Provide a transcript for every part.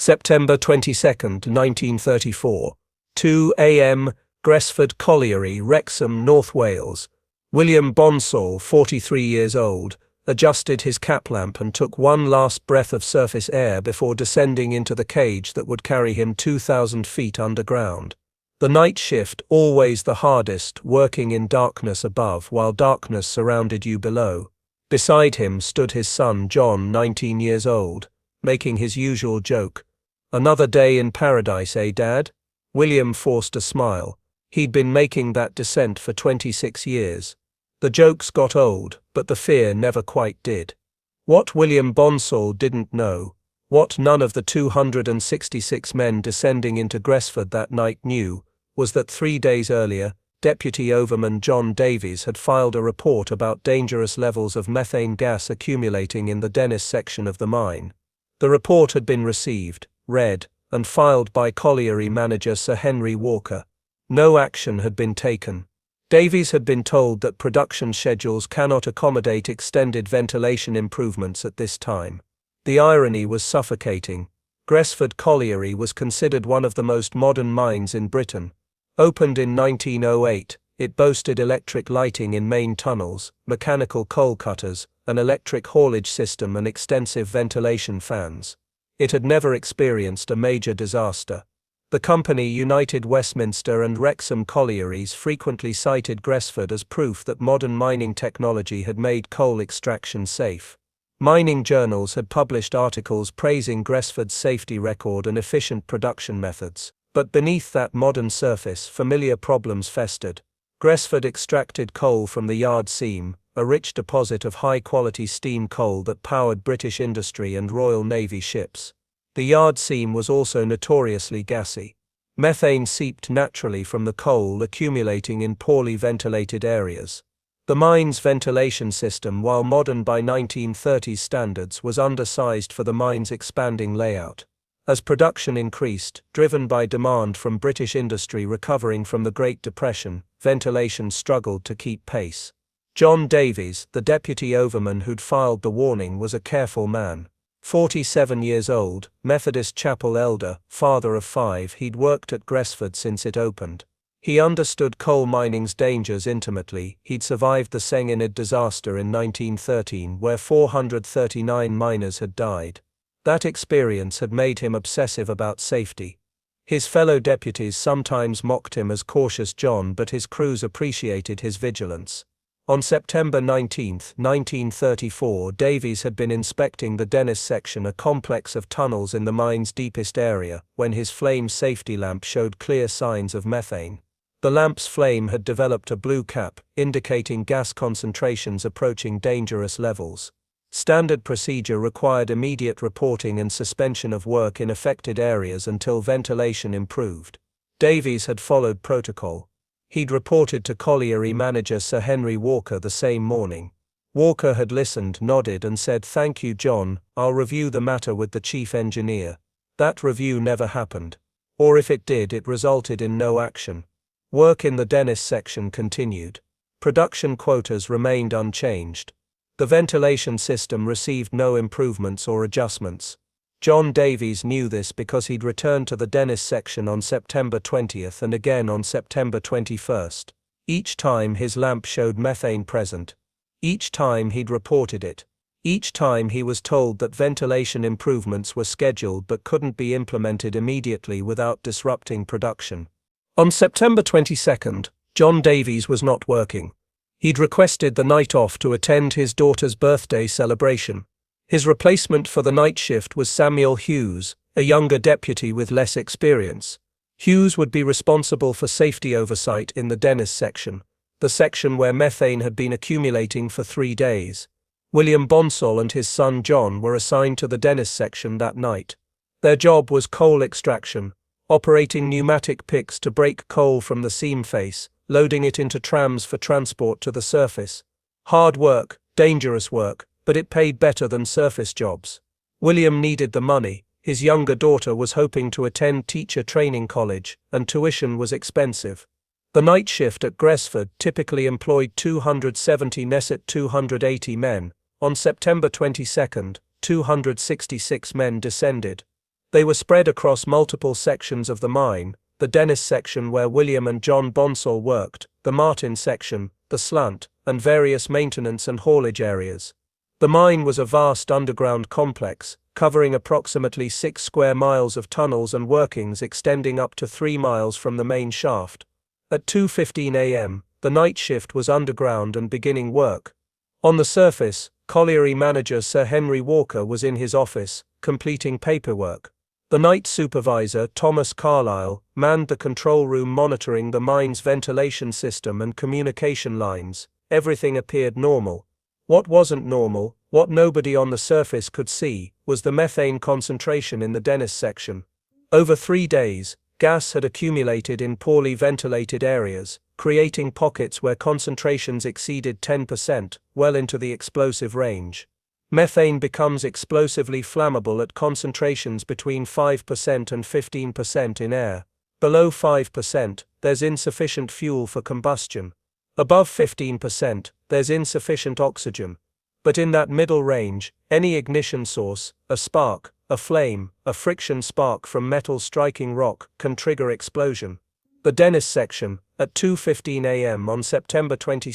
September 22, 1934, 2 a.m., Gresford Colliery, Wrexham, North Wales. William Bonsall, 43 years old, adjusted his cap lamp and took one last breath of surface air before descending into the cage that would carry him 2,000 feet underground. The night shift, always the hardest, working in darkness above while darkness surrounded you below. Beside him stood his son John, 19 years old, making his usual joke. "Another day in paradise, eh, Dad?" William forced a smile. He'd been making that descent for 26 years. The jokes got old, but the fear never quite did. What William Bonsall didn't know, what none of the 266 men descending into Gresford that night knew, was that 3 days earlier, Deputy Overman John Davies had filed a report about dangerous levels of methane gas accumulating in the Dennis section of the mine. The report had been received, read, and filed by colliery manager Sir Henry Walker. No action had been taken. Davies had been told that production schedules cannot accommodate extended ventilation improvements at this time. The irony was suffocating. Gresford Colliery was considered one of the most modern mines in Britain. Opened in 1908, it boasted electric lighting in main tunnels, mechanical coal cutters, an electric haulage system and extensive ventilation fans. It had never experienced a major disaster. The company United Westminster and Wrexham Collieries frequently cited Gresford as proof that modern mining technology had made coal extraction safe. Mining journals had published articles praising Gresford's safety record and efficient production methods, but beneath that modern surface, familiar problems festered. Gresford extracted coal from the yard seam, a rich deposit of high-quality steam coal that powered British industry and Royal Navy ships. The yard seam was also notoriously gassy. Methane seeped naturally from the coal, accumulating in poorly ventilated areas. The mine's ventilation system, while modern by 1930s standards, was undersized for the mine's expanding layout. As production increased, driven by demand from British industry recovering from the Great Depression, ventilation struggled to keep pace. John Davies, the deputy overman who'd filed the warning, was a careful man. 47 years old, Methodist chapel elder, father of 5, he'd worked at Gresford since it opened. He understood coal mining's dangers intimately. He'd survived the second-deadliest disaster in 1913, where 439 miners had died. That experience had made him obsessive about safety. His fellow deputies sometimes mocked him as cautious John, but his crews appreciated his vigilance. On September 19, 1934, Davies had been inspecting the Dennis section, a complex of tunnels in the mine's deepest area, when his flame safety lamp showed clear signs of methane. The lamp's flame had developed a blue cap, indicating gas concentrations approaching dangerous levels. Standard procedure required immediate reporting and suspension of work in affected areas until ventilation improved. Davies had followed protocol. He'd reported to colliery manager Sir Henry Walker the same morning. Walker had listened, nodded and said, "Thank you, John, I'll review the matter with the chief engineer." That review never happened. Or if it did, it resulted in no action. Work in the Dennis section continued. Production quotas remained unchanged. The ventilation system received no improvements or adjustments. John Davies knew this because he'd returned to the Dennis section on September 20th and again on September 21st. Each time his lamp showed methane present. Each time he'd reported it. Each time he was told that ventilation improvements were scheduled but couldn't be implemented immediately without disrupting production. On September 22nd, John Davies was not working. He'd requested the night off to attend his daughter's birthday celebration. His replacement for the night shift was Samuel Hughes, a younger deputy with less experience. Hughes would be responsible for safety oversight in the Dennis section, the section where methane had been accumulating for 3 days. William Bonsall and his son John were assigned to the Dennis section that night. Their job was coal extraction, operating pneumatic picks to break coal from the seam face, loading it into trams for transport to the surface. Hard work, dangerous work, but it paid better than surface jobs. William needed the money. His younger daughter was hoping to attend teacher training college, and tuition was expensive. The night shift at Gresford typically employed 270 Nesset 280 men. On September 22, 266 men descended. They were spread across multiple sections of the mine: the Dennis section where William and John Bonsall worked, the Martin section, the Slant, and various maintenance and haulage areas. The mine was a vast underground complex, covering approximately 6 square miles of tunnels and workings extending up to 3 miles from the main shaft. At 2:15 a.m., the night shift was underground and beginning work. On the surface, colliery manager Sir Henry Walker was in his office, completing paperwork. The night supervisor, Thomas Carlyle, manned the control room monitoring the mine's ventilation system and communication lines. Everything appeared normal. What wasn't normal, what nobody on the surface could see, was the methane concentration in the Dennis section. Over 3 days, gas had accumulated in poorly ventilated areas, creating pockets where concentrations exceeded 10%, well into the explosive range. Methane becomes explosively flammable at concentrations between 5% and 15% in air. Below 5%, there's insufficient fuel for combustion. Above 15%, there's insufficient oxygen. But in that middle range, any ignition source, a spark, a flame, a friction spark from metal striking rock, can trigger explosion. The Dennis section, at 2:15 a.m. on September 22,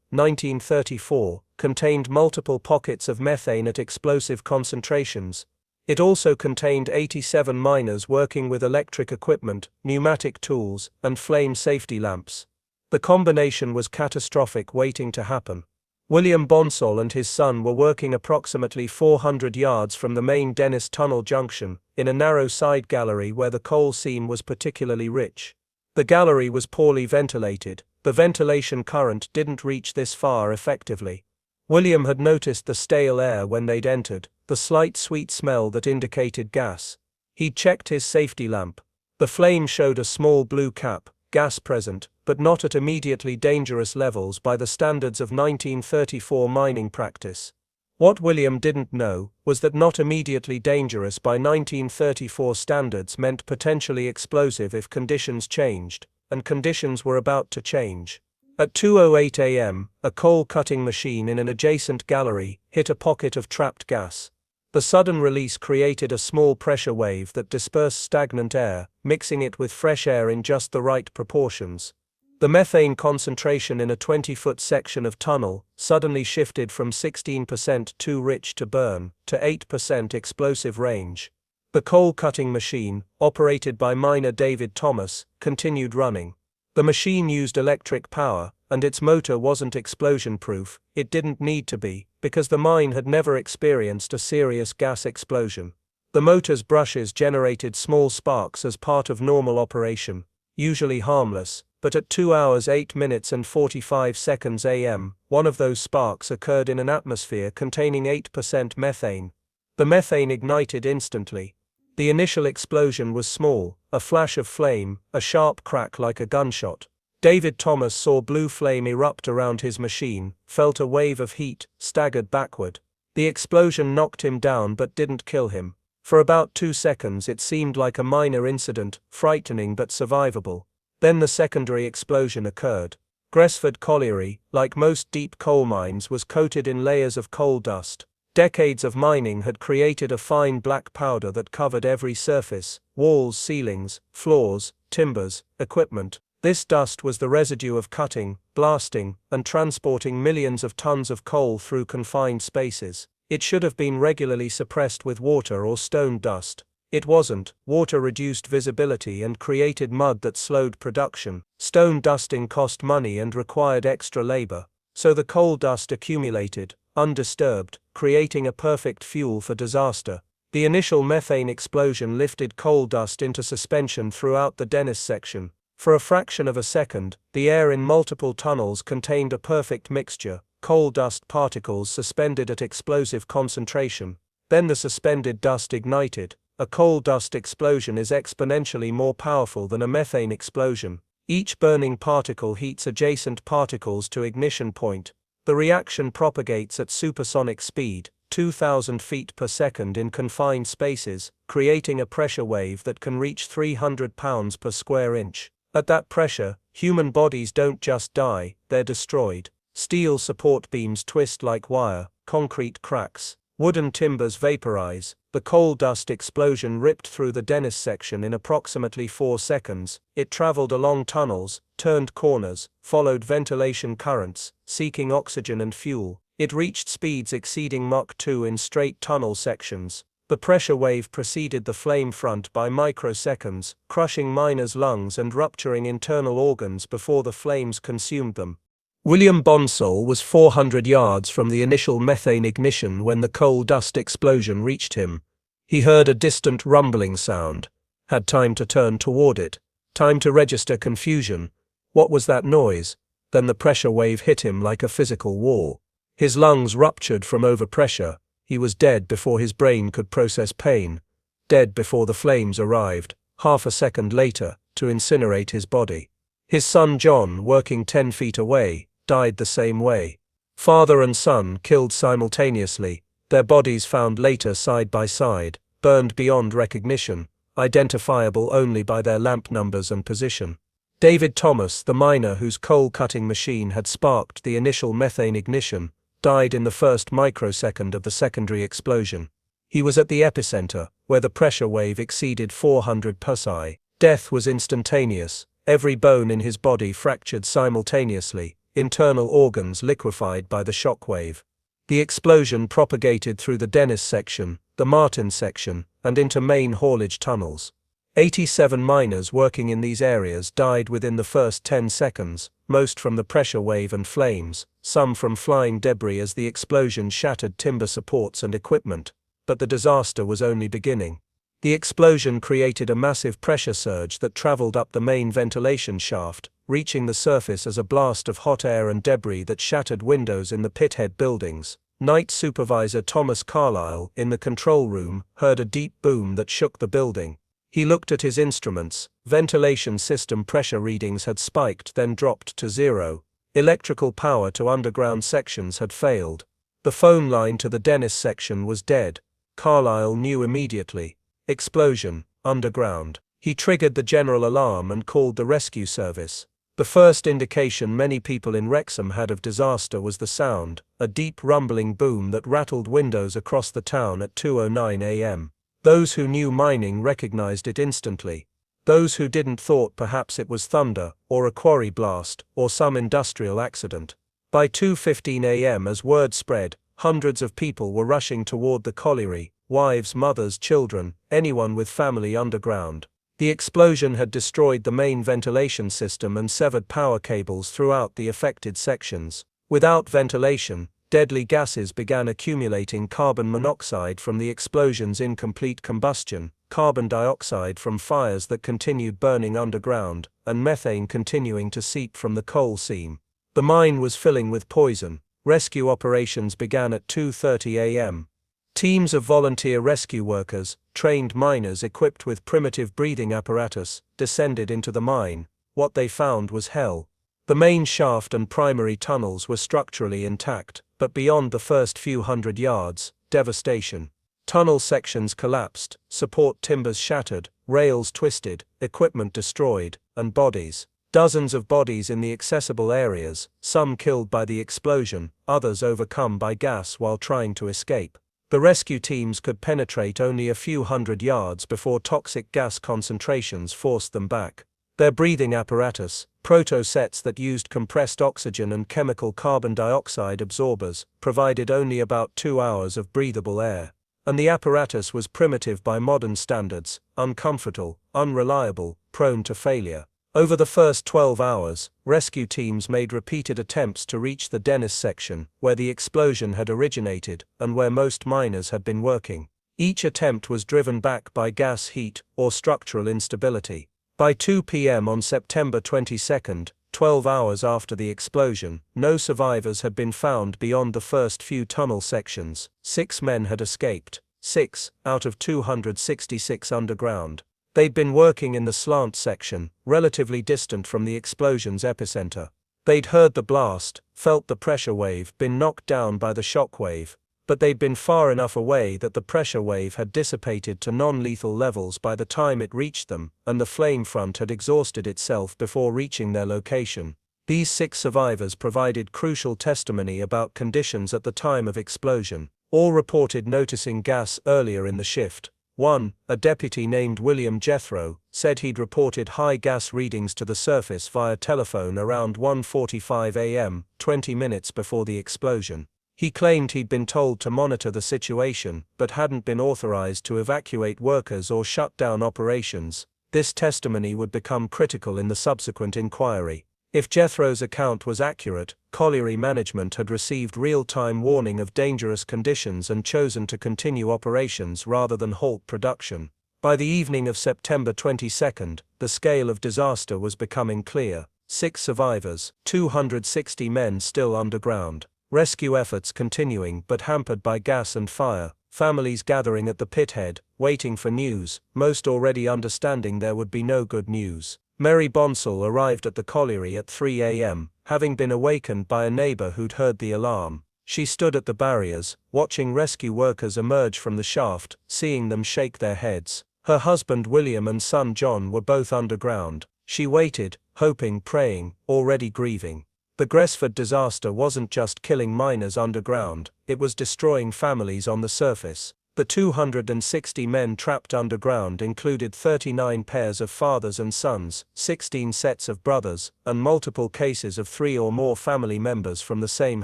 1934, contained multiple pockets of methane at explosive concentrations. It also contained 87 miners working with electric equipment, pneumatic tools, and flame safety lamps. The combination was catastrophic, waiting to happen. William Bonsall and his son were working approximately 400 yards from the main Dennis Tunnel junction, in a narrow side gallery where the coal seam was particularly rich. The gallery was poorly ventilated. The ventilation current didn't reach this far effectively. William had noticed the stale air when they'd entered, the slight sweet smell that indicated gas. He'd checked his safety lamp. The flame showed a small blue cap, gas present, but not at immediately dangerous levels by the standards of 1934 mining practice. What William didn't know was that not immediately dangerous by 1934 standards meant potentially explosive if conditions changed, and conditions were about to change. At 2:08 a.m., a coal-cutting machine in an adjacent gallery hit a pocket of trapped gas. The sudden release created a small pressure wave that dispersed stagnant air, mixing it with fresh air in just the right proportions. The methane concentration in a 20-foot section of tunnel suddenly shifted from 16% too rich to burn to 8% explosive range. The coal-cutting machine, operated by miner David Thomas, continued running. The machine used electric power, and its motor wasn't explosion-proof. It didn't need to be, because the mine had never experienced a serious gas explosion. The motor's brushes generated small sparks as part of normal operation, usually harmless, but at 2 hours 8 minutes and 45 seconds a.m., one of those sparks occurred in an atmosphere containing 8% methane. The methane ignited instantly. The initial explosion was small, a flash of flame, a sharp crack like a gunshot. David Thomas saw blue flame erupt around his machine, felt a wave of heat, staggered backward. The explosion knocked him down but didn't kill him. For about 2 seconds it seemed like a minor incident, frightening but survivable. Then the secondary explosion occurred. Gresford Colliery, like most deep coal mines, was coated in layers of coal dust. Decades of mining had created a fine black powder that covered every surface: walls, ceilings, floors, timbers, equipment. This dust was the residue of cutting, blasting, and transporting millions of tons of coal through confined spaces. It should have been regularly suppressed with water or stone dust. It wasn't. Water reduced visibility and created mud that slowed production. Stone dusting cost money and required extra labor. So the coal dust accumulated, undisturbed, creating a perfect fuel for disaster. The initial methane explosion lifted coal dust into suspension throughout the Dennis section. For a fraction of a second, the air in multiple tunnels contained a perfect mixture, coal dust particles suspended at explosive concentration. Then the suspended dust ignited. A coal dust explosion is exponentially more powerful than a methane explosion. Each burning particle heats adjacent particles to ignition point. The reaction propagates at supersonic speed, 2,000 feet per second in confined spaces, creating a pressure wave that can reach 300 pounds per square inch. At that pressure, human bodies don't just die, they're destroyed. Steel support beams twist like wire, concrete cracks. Wooden timbers vaporize. The coal dust explosion ripped through the Dennis section in approximately 4 seconds. It traveled along tunnels, turned corners, followed ventilation currents, seeking oxygen and fuel. It reached speeds exceeding Mach 2 in straight tunnel sections. The pressure wave preceded the flame front by microseconds, crushing miners' lungs and rupturing internal organs before the flames consumed them. William Bonsall was 400 yards from the initial methane ignition when the coal dust explosion reached him. He heard a distant rumbling sound. Had time to turn toward it. Time to register confusion. What was that noise? Then the pressure wave hit him like a physical wall. His lungs ruptured from overpressure. He was dead before his brain could process pain. Dead before the flames arrived, half a second later, to incinerate his body. His son John, working 10 feet away, died the same way. Father and son killed simultaneously, their bodies found later side by side, burned beyond recognition, identifiable only by their lamp numbers and position. David Thomas, the miner whose coal-cutting machine had sparked the initial methane ignition, died in the first microsecond of the secondary explosion. He was at the epicenter, where the pressure wave exceeded 400 psi. Death was instantaneous. Every bone in his body fractured simultaneously, internal organs liquefied by the shock wave. The explosion propagated through the Dennis section, the Martin section, and into main haulage tunnels. 87 miners working in these areas died within the first 10 seconds, most from the pressure wave and flames, some from flying debris as the explosion shattered timber supports and equipment. But the disaster was only beginning. The explosion created a massive pressure surge that traveled up the main ventilation shaft, reaching the surface as a blast of hot air and debris that shattered windows in the pithead buildings. Night Supervisor Thomas Carlyle, in the control room, heard a deep boom that shook the building. He looked at his instruments. Ventilation system pressure readings had spiked, then dropped to 0. Electrical power to underground sections had failed. The phone line to the Dennis section was dead. Carlyle knew immediately. Explosion, underground. He triggered the general alarm and called the rescue service. The first indication many people in Wrexham had of disaster was the sound, a deep rumbling boom that rattled windows across the town at 2:09 a.m. Those who knew mining recognized it instantly. Those who didn't thought perhaps it was thunder, or a quarry blast, or some industrial accident. By 2:15 a.m. as word spread, hundreds of people were rushing toward the colliery, wives, mothers, children, anyone with family underground. The explosion had destroyed the main ventilation system and severed power cables throughout the affected sections. Without ventilation, deadly gases began accumulating: carbon monoxide from the explosion's incomplete combustion, carbon dioxide from fires that continued burning underground, and methane continuing to seep from the coal seam. The mine was filling with poison. Rescue operations began at 2:30 a.m. Teams of volunteer rescue workers, trained miners equipped with primitive breathing apparatus, descended into the mine. What they found was hell. The main shaft and primary tunnels were structurally intact, but beyond the first few hundred yards, devastation. Tunnel sections collapsed, support timbers shattered, rails twisted, equipment destroyed, and bodies. Dozens of bodies in the accessible areas, some killed by the explosion, others overcome by gas while trying to escape. The rescue teams could penetrate only a few hundred yards before toxic gas concentrations forced them back. Their breathing apparatus, proto-sets that used compressed oxygen and chemical carbon dioxide absorbers, provided only about 2 hours of breathable air. And the apparatus was primitive by modern standards, uncomfortable, unreliable, prone to failure. Over the first 12 hours, rescue teams made repeated attempts to reach the Dennis section, where the explosion had originated and where most miners had been working. Each attempt was driven back by gas heat or structural instability. By 2 p.m. on September 22, 12 hours after the explosion, no survivors had been found beyond the first few tunnel sections. 6 men had escaped, 6 out of 266 underground. They'd been working in the slant section, relatively distant from the explosion's epicenter. They'd heard the blast, felt the pressure wave, been knocked down by the shock wave, but they'd been far enough away that the pressure wave had dissipated to non-lethal levels by the time it reached them, and the flame front had exhausted itself before reaching their location. These 6 survivors provided crucial testimony about conditions at the time of explosion. All reported noticing gas earlier in the shift. One, a deputy named William Jethro, said he'd reported high gas readings to the surface via telephone around 1:45 a.m., 20 minutes before the explosion. He claimed he'd been told to monitor the situation, but hadn't been authorized to evacuate workers or shut down operations. This testimony would become critical in the subsequent inquiry. If Jethro's account was accurate, colliery management had received real-time warning of dangerous conditions and chosen to continue operations rather than halt production. By the evening of September 22, the scale of disaster was becoming clear. 6 survivors, 260 men still underground. Rescue efforts continuing but hampered by gas and fire. Families gathering at the pithead, waiting for news, most already understanding there would be no good news. Mary Bonsall arrived at the colliery at 3 a.m., having been awakened by a neighbor who'd heard the alarm. She stood at the barriers, watching rescue workers emerge from the shaft, seeing them shake their heads. Her husband William and son John were both underground. She waited, hoping, praying, already grieving. The Gresford disaster wasn't just killing miners underground, it was destroying families on the surface. The 260 men trapped underground included 39 pairs of fathers and sons, 16 sets of brothers, and multiple cases of 3 or more family members from the same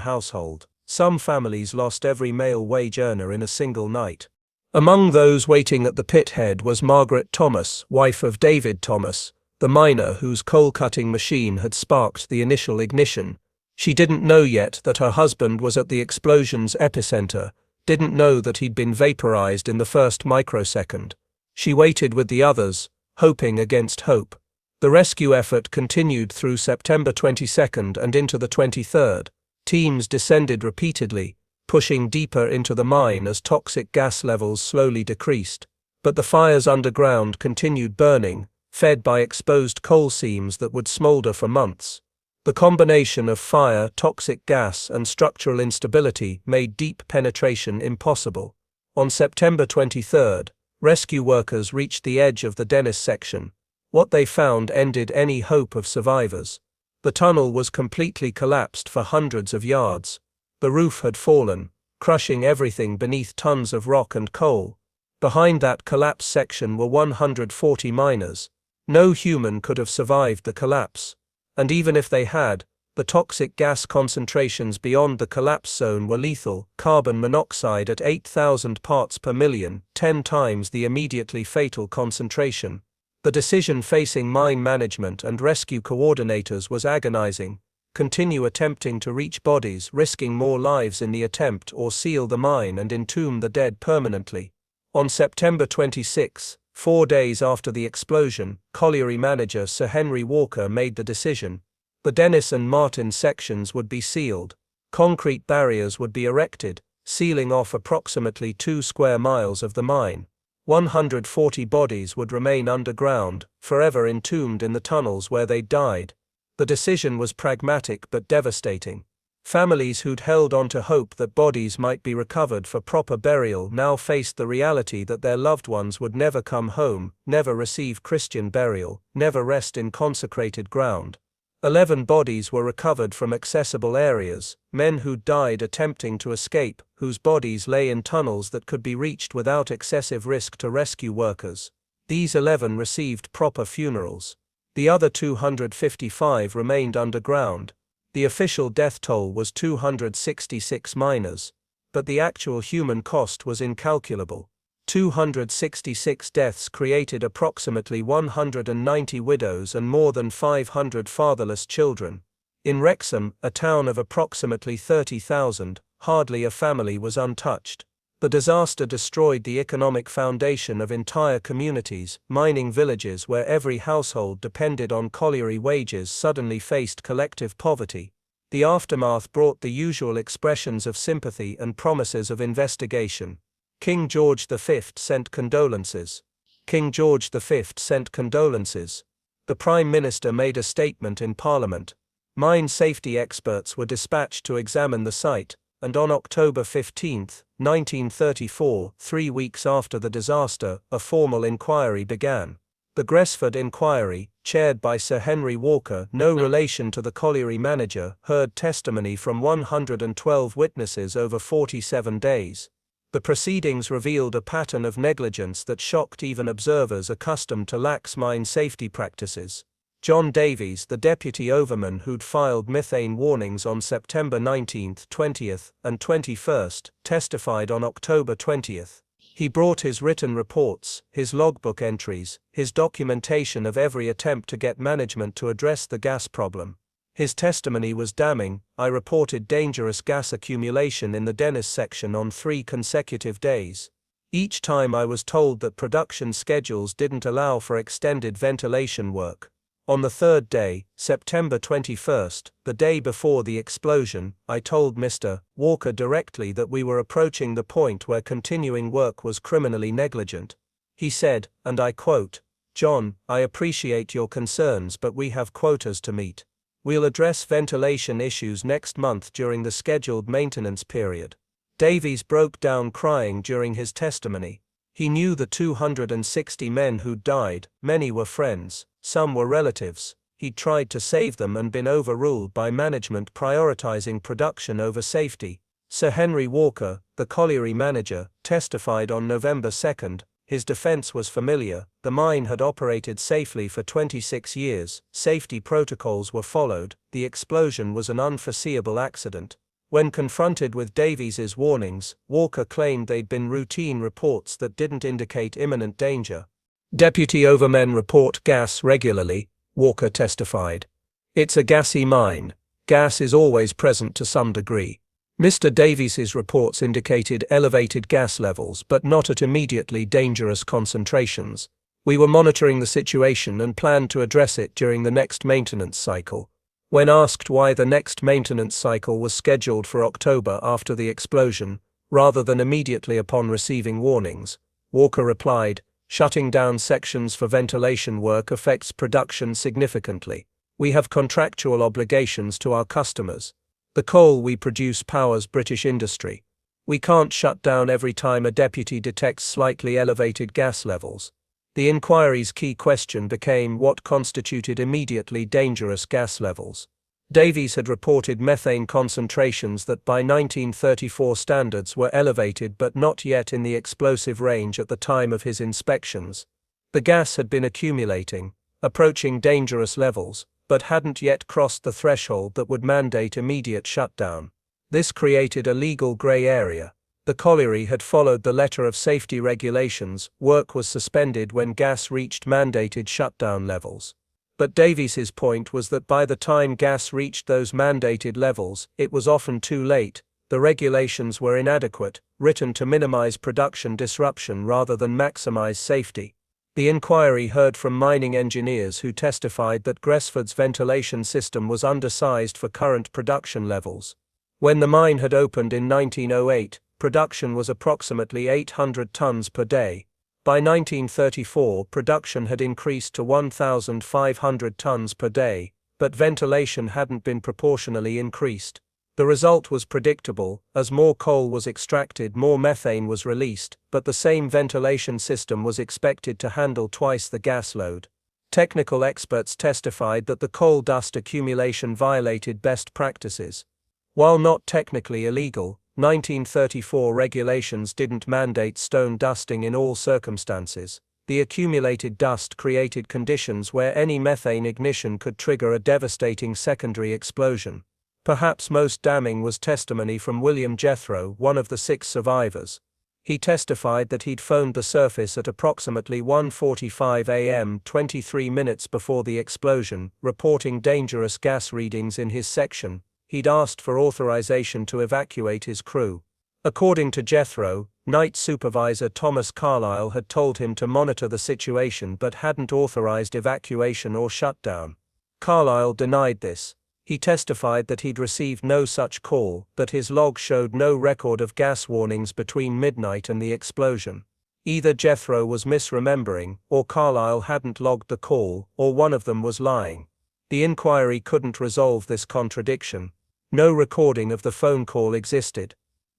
household. Some families lost every male wage earner in a single night. Among those waiting at the pithead was Margaret Thomas, wife of David Thomas, the miner whose coal-cutting machine had sparked the initial ignition. She didn't know yet that her husband was at the explosion's epicenter, didn't know that he'd been vaporized in the first microsecond. She waited with the others, hoping against hope. The rescue effort continued through September 22 and into the 23rd. Teams descended repeatedly, pushing deeper into the mine as toxic gas levels slowly decreased. But the fires underground continued burning, fed by exposed coal seams that would smolder for months. The combination of fire, toxic gas, and structural instability made deep penetration impossible. On September 23, rescue workers reached the edge of the Dennis section. What they found ended any hope of survivors. The tunnel was completely collapsed for hundreds of yards. The roof had fallen, crushing everything beneath tons of rock and coal. Behind that collapsed section were 140 miners. No human could have survived the collapse. And even if they had, the toxic gas concentrations beyond the collapse zone were lethal. Carbon monoxide at 8,000 parts per million, 10 times the immediately fatal concentration. The decision facing mine management and rescue coordinators was agonizing. Continue attempting to reach bodies, risking more lives in the attempt, or seal the mine and entomb the dead permanently. On September 26, 4 days after the explosion, colliery manager Sir Henry Walker made the decision. The Dennis and Martin sections would be sealed. Concrete barriers would be erected, sealing off approximately 2 square miles of the mine. 140 bodies would remain underground, forever entombed in the tunnels where they died. The decision was pragmatic but devastating. Families who'd held on to hope that bodies might be recovered for proper burial now faced the reality that their loved ones would never come home, never receive Christian burial, never rest in consecrated ground. 11 bodies were recovered from accessible areas, men who'd died attempting to escape, whose bodies lay in tunnels that could be reached without excessive risk to rescue workers. These 11 received proper funerals. The other 255 remained underground. The official death toll was 266 miners, but the actual human cost was incalculable. 266 deaths created approximately 190 widows and more than 500 fatherless children. In Wrexham, a town of approximately 30,000, hardly a family was untouched. The disaster destroyed the economic foundation of entire communities. Mining villages where every household depended on colliery wages suddenly faced collective poverty. The aftermath brought the usual expressions of sympathy and promises of investigation. King George V sent condolences. King George V sent condolences. The Prime Minister made a statement in Parliament. Mine safety experts were dispatched to examine the site, and on October 15, 1934, 3 weeks after the disaster, a formal inquiry began. The Gresford inquiry, chaired by Sir Henry Walker, no relation to the colliery manager, heard testimony from 112 witnesses over 47 days. The proceedings revealed a pattern of negligence that shocked even observers accustomed to lax mine safety practices. John Davies, the deputy overman who'd filed methane warnings on September 19, 20th, and 21st, testified on October 20th. He brought his written reports, his logbook entries, his documentation of every attempt to get management to address the gas problem. His testimony was damning. "I reported dangerous gas accumulation in the Dennis section on 3 consecutive days. Each time I was told that production schedules didn't allow for extended ventilation work. On the third day, September 21st, the day before the explosion, I told Mr. Walker directly that we were approaching the point where continuing work was criminally negligent. He said, and I quote, 'John, I appreciate your concerns, but we have quotas to meet. We'll address ventilation issues next month during the scheduled maintenance period.'" Davies broke down crying during his testimony. He knew the 260 men who'd died. Many were friends, some were relatives. He'd tried to save them and been overruled by management prioritizing production over safety. Sir Henry Walker, the colliery manager, testified on November 2nd. His defense was familiar. The mine had operated safely for 26 years, safety protocols were followed, the explosion was an unforeseeable accident. When confronted with Davies's warnings, Walker claimed they'd been routine reports that didn't indicate imminent danger. "Deputy overmen report gas regularly," Walker testified. "It's a gassy mine. Gas is always present to some degree. Mr. Davies's reports indicated elevated gas levels but not at immediately dangerous concentrations. We were monitoring the situation and planned to address it during the next maintenance cycle." When asked why the next maintenance cycle was scheduled for October after the explosion, rather than immediately upon receiving warnings, Walker replied, "Shutting down sections for ventilation work affects production significantly. We have contractual obligations to our customers. The coal we produce powers British industry. We can't shut down every time a deputy detects slightly elevated gas levels." The inquiry's key question became what constituted immediately dangerous gas levels. Davies had reported methane concentrations that by 1934 standards were elevated but not yet in the explosive range at the time of his inspections. The gas had been accumulating, approaching dangerous levels, but hadn't yet crossed the threshold that would mandate immediate shutdown. This created a legal grey area. The colliery had followed the letter of safety regulations. Work was suspended when gas reached mandated shutdown levels. But Davies's point was that by the time gas reached those mandated levels, it was often too late. The regulations were inadequate, written to minimize production disruption rather than maximize safety. The inquiry heard from mining engineers who testified that Gresford's ventilation system was undersized for current production levels. When the mine had opened in 1908, production was approximately 800 tons per day. By 1934, production had increased to 1,500 tons per day, but ventilation hadn't been proportionally increased. The result was predictable. As more coal was extracted, more methane was released, but the same ventilation system was expected to handle twice the gas load. Technical experts testified that the coal dust accumulation violated best practices. While not technically illegal, 1934 regulations didn't mandate stone dusting in all circumstances. The accumulated dust created conditions where any methane ignition could trigger a devastating secondary explosion. Perhaps most damning was testimony from William Jethro, one of the 6 survivors. He testified that he'd phoned the surface at approximately 1:45 a.m. 23 minutes before the explosion, reporting dangerous gas readings in his section. He'd asked for authorization to evacuate his crew. According to Jethro, night supervisor Thomas Carlyle had told him to monitor the situation but hadn't authorized evacuation or shutdown. Carlyle denied this. He testified that he'd received no such call, but his log showed no record of gas warnings between midnight and the explosion. Either Jethro was misremembering, or Carlyle hadn't logged the call, or one of them was lying. The inquiry couldn't resolve this contradiction. No recording of the phone call existed.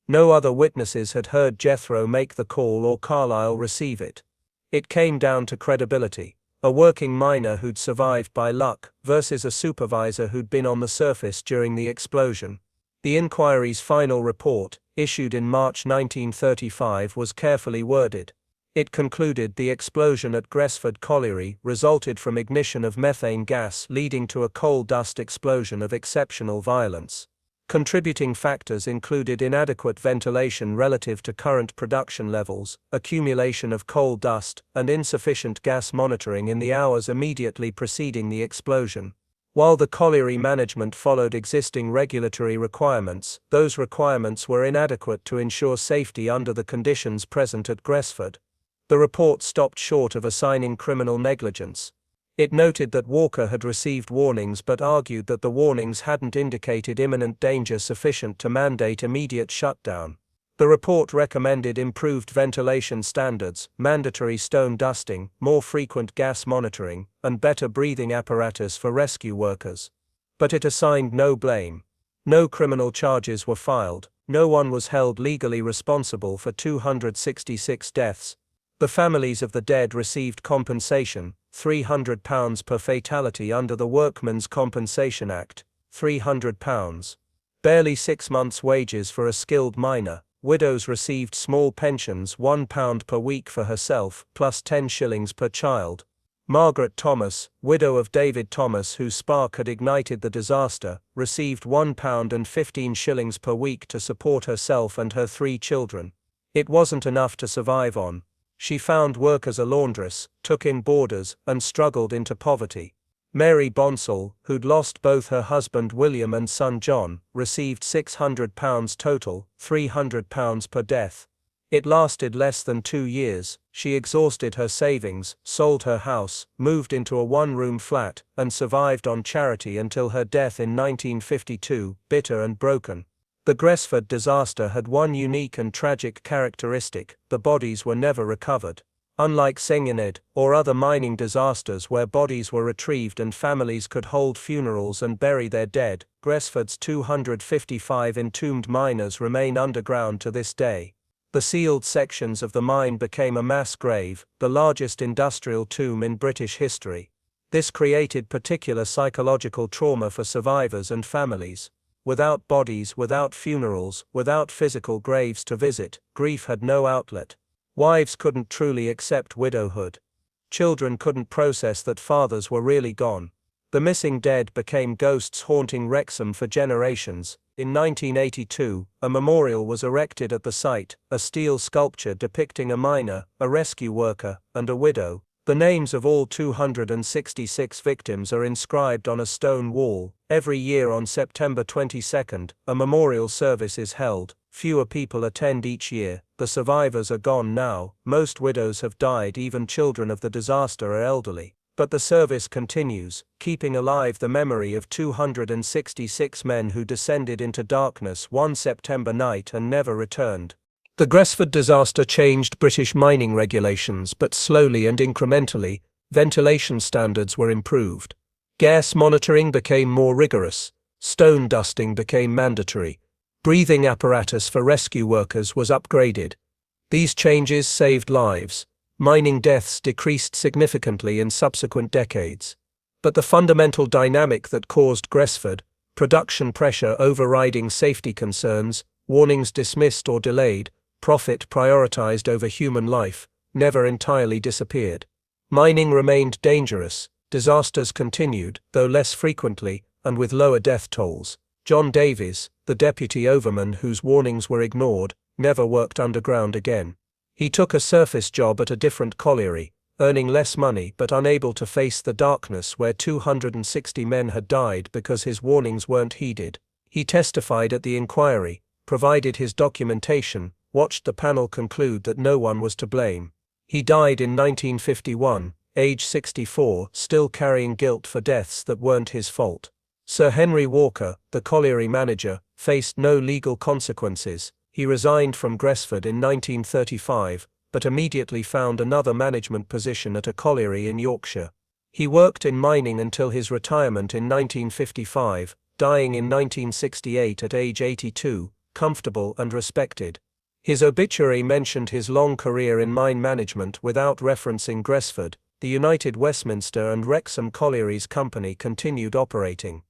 No other witnesses had heard Jethro make the call or Carlyle receive it. It came down to credibility. A working miner who'd survived by luck versus a supervisor who'd been on the surface during the explosion. The inquiry's final report, issued in March 1935, was carefully worded. It concluded the explosion at Gresford Colliery resulted from ignition of methane gas leading to a coal dust explosion of exceptional violence. Contributing factors included inadequate ventilation relative to current production levels, accumulation of coal dust, and insufficient gas monitoring in the hours immediately preceding the explosion. While the colliery management followed existing regulatory requirements, those requirements were inadequate to ensure safety under the conditions present at Gresford. The report stopped short of assigning criminal negligence. It noted that Walker had received warnings but argued that the warnings hadn't indicated imminent danger sufficient to mandate immediate shutdown. The report recommended improved ventilation standards, mandatory stone dusting, more frequent gas monitoring, and better breathing apparatus for rescue workers. But it assigned no blame. No criminal charges were filed, no one was held legally responsible for 266 deaths. The families of the dead received compensation, £300 per fatality under the Workmen's Compensation Act, £300. Barely 6 months' wages for a skilled miner. Widows received small pensions, £1 per week for herself, plus 10 shillings per child. Margaret Thomas, widow of David Thomas whose spark had ignited the disaster, received £1 and 15 shillings per week to support herself and her 3 children. It wasn't enough to survive on. She found work as a laundress, took in boarders, and struggled into poverty. Mary Bonsall, who'd lost both her husband William and son John, received £600 total, £300 per death. It lasted less than 2 years. She exhausted her savings, sold her house, moved into a one-room flat, and survived on charity until her death in 1952, bitter and broken. The Gresford disaster had one unique and tragic characteristic: the bodies were never recovered. Unlike Sengined, or other mining disasters where bodies were retrieved and families could hold funerals and bury their dead, Gresford's 255 entombed miners remain underground to this day. The sealed sections of the mine became a mass grave, the largest industrial tomb in British history. This created particular psychological trauma for survivors and families. Without bodies, without funerals, without physical graves to visit, grief had no outlet. Wives couldn't truly accept widowhood. Children couldn't process that fathers were really gone. The missing dead became ghosts haunting Wrexham for generations. In 1982, a memorial was erected at the site, a steel sculpture depicting a miner, a rescue worker, and a widow. The names of all 266 victims are inscribed on a stone wall. Every year on September 22, a memorial service is held. Fewer people attend each year. The survivors are gone now. Most widows have died, even children of the disaster are elderly. But the service continues, keeping alive the memory of 266 men who descended into darkness one September night and never returned. The Gresford disaster changed British mining regulations, but slowly and incrementally, ventilation standards were improved. Gas monitoring became more rigorous. Stone dusting became mandatory. Breathing apparatus for rescue workers was upgraded. These changes saved lives. Mining deaths decreased significantly in subsequent decades. But the fundamental dynamic that caused Gresford, production pressure overriding safety concerns, warnings dismissed or delayed, profit prioritized over human life, never entirely disappeared. Mining remained dangerous. Disasters continued, though less frequently, and with lower death tolls. John Davies, the deputy overman whose warnings were ignored, never worked underground again. He took a surface job at a different colliery, earning less money but unable to face the darkness where 260 men had died because his warnings weren't heeded. He testified at the inquiry, provided his documentation, watched the panel conclude that no one was to blame. He died in 1951, age 64, still carrying guilt for deaths that weren't his fault. Sir Henry Walker, the colliery manager, faced no legal consequences. He resigned from Gresford in 1935, but immediately found another management position at a colliery in Yorkshire. He worked in mining until his retirement in 1955, dying in 1968 at age 82, comfortable and respected. His obituary mentioned his long career in mine management without referencing Gresford. The United Westminster and Wrexham Collieries Company continued operating.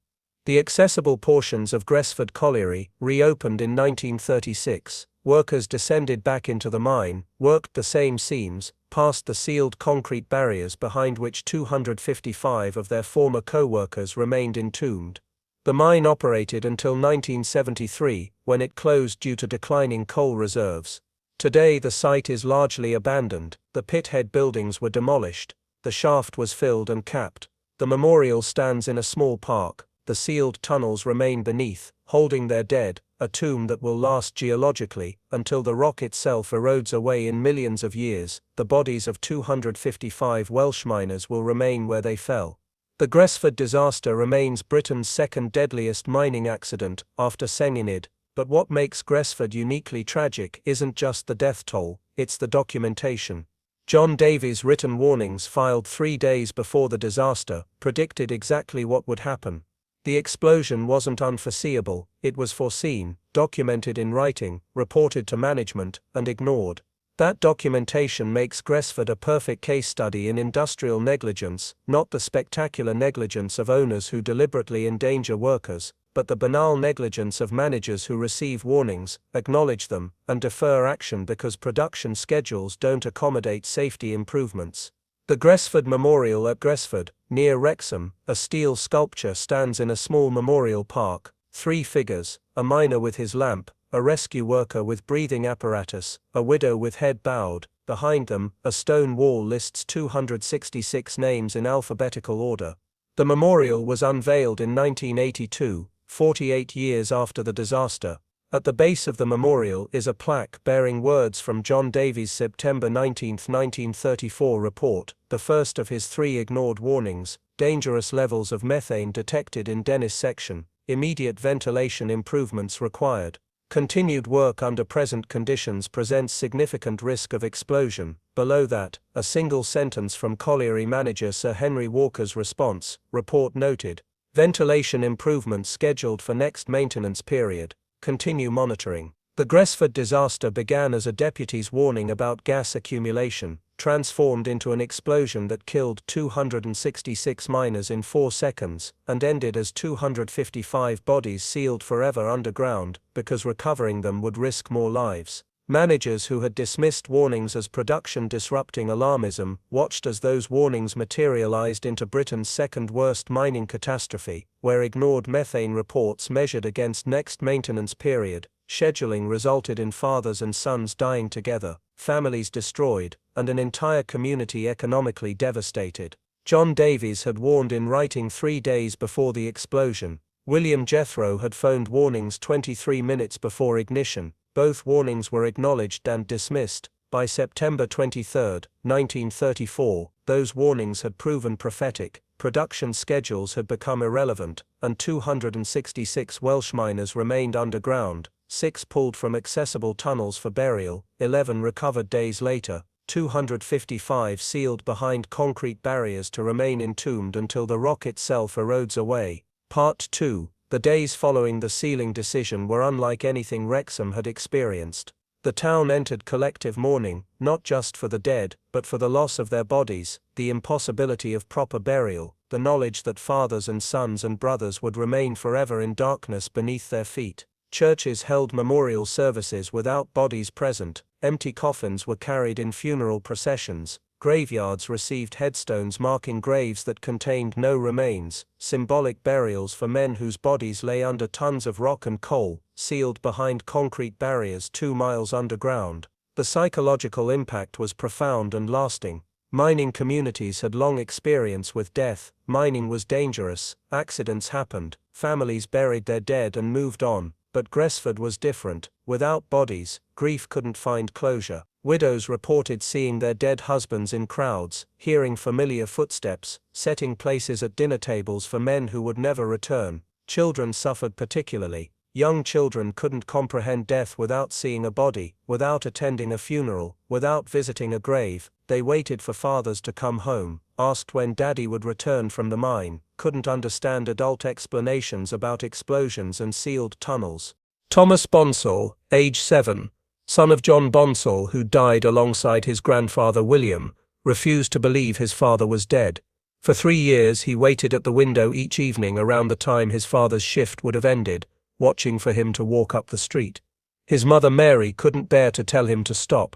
The accessible portions of Gresford Colliery reopened in 1936. Workers descended back into the mine, worked the same seams, past the sealed concrete barriers behind which 255 of their former co-workers remained entombed. The mine operated until 1973, when it closed due to declining coal reserves. Today the site is largely abandoned, the pithead buildings were demolished, the shaft was filled and capped. The memorial stands in a small park, the sealed tunnels remain beneath, holding their dead, a tomb that will last geologically, until the rock itself erodes away in millions of years. The bodies of 255 Welsh miners will remain where they fell. The Gresford disaster remains Britain's second-deadliest mining accident, after Senghenydd, but what makes Gresford uniquely tragic isn't just the death toll, it's the documentation. John Davies' written warnings filed 3 days before the disaster predicted exactly what would happen. The explosion wasn't unforeseeable, it was foreseen, documented in writing, reported to management, and ignored. That documentation makes Gresford a perfect case study in industrial negligence, not the spectacular negligence of owners who deliberately endanger workers, but the banal negligence of managers who receive warnings, acknowledge them, and defer action because production schedules don't accommodate safety improvements. The Gresford Memorial at Gresford, near Wrexham, a steel sculpture stands in a small memorial park. 3 figures, a miner with his lamp, a rescue worker with breathing apparatus, a widow with head bowed. Behind them, a stone wall lists 266 names in alphabetical order. The memorial was unveiled in 1982, 48 years after the disaster. At the base of the memorial is a plaque bearing words from John Davies' September 19, 1934 report, the first of his 3 ignored warnings: dangerous levels of methane detected in Dennis section, immediate ventilation improvements required. Continued work under present conditions presents significant risk of explosion. Below that, a single sentence from colliery manager Sir Henry Walker's response, report noted. Ventilation improvements scheduled for next maintenance period. Continue monitoring. The Gresford disaster began as a deputy's warning about gas accumulation, transformed into an explosion that killed 266 miners in 4 seconds, and ended as 255 bodies sealed forever underground, because recovering them would risk more lives. Managers who had dismissed warnings as production-disrupting alarmism watched as those warnings materialized into Britain's second-worst mining catastrophe, where ignored methane reports measured against next maintenance period. Scheduling resulted in fathers and sons dying together, families destroyed, and an entire community economically devastated. John Davies had warned in writing 3 days before the explosion. William Jethro had phoned warnings 23 minutes before ignition. Both warnings were acknowledged and dismissed. By September 23, 1934, those warnings had proven prophetic, production schedules had become irrelevant, and 266 Welsh miners remained underground, 6 pulled from accessible tunnels for burial, 11 recovered days later, 255 sealed behind concrete barriers to remain entombed until the rock itself erodes away. Part 2. The days following the sealing decision were unlike anything Wrexham had experienced. The town entered collective mourning, not just for the dead, but for the loss of their bodies, the impossibility of proper burial, the knowledge that fathers and sons and brothers would remain forever in darkness beneath their feet. Churches held memorial services without bodies present, empty coffins were carried in funeral processions, graveyards received headstones marking graves that contained no remains, symbolic burials for men whose bodies lay under tons of rock and coal, sealed behind concrete barriers 2 miles underground. The psychological impact was profound and lasting. Mining communities had long experience with death, mining was dangerous, accidents happened, families buried their dead and moved on, but Gresford was different. Without bodies, grief couldn't find closure. Widows reported seeing their dead husbands in crowds, hearing familiar footsteps, setting places at dinner tables for men who would never return. Children suffered particularly. Young children couldn't comprehend death without seeing a body, without attending a funeral, without visiting a grave. They waited for fathers to come home, asked when daddy would return from the mine, couldn't understand adult explanations about explosions and sealed tunnels. Thomas Bonsall, age 7, son of John Bonsall who died alongside his grandfather William, refused to believe his father was dead. For 3 years he waited at the window each evening around the time his father's shift would have ended, watching for him to walk up the street. His mother Mary couldn't bear to tell him to stop.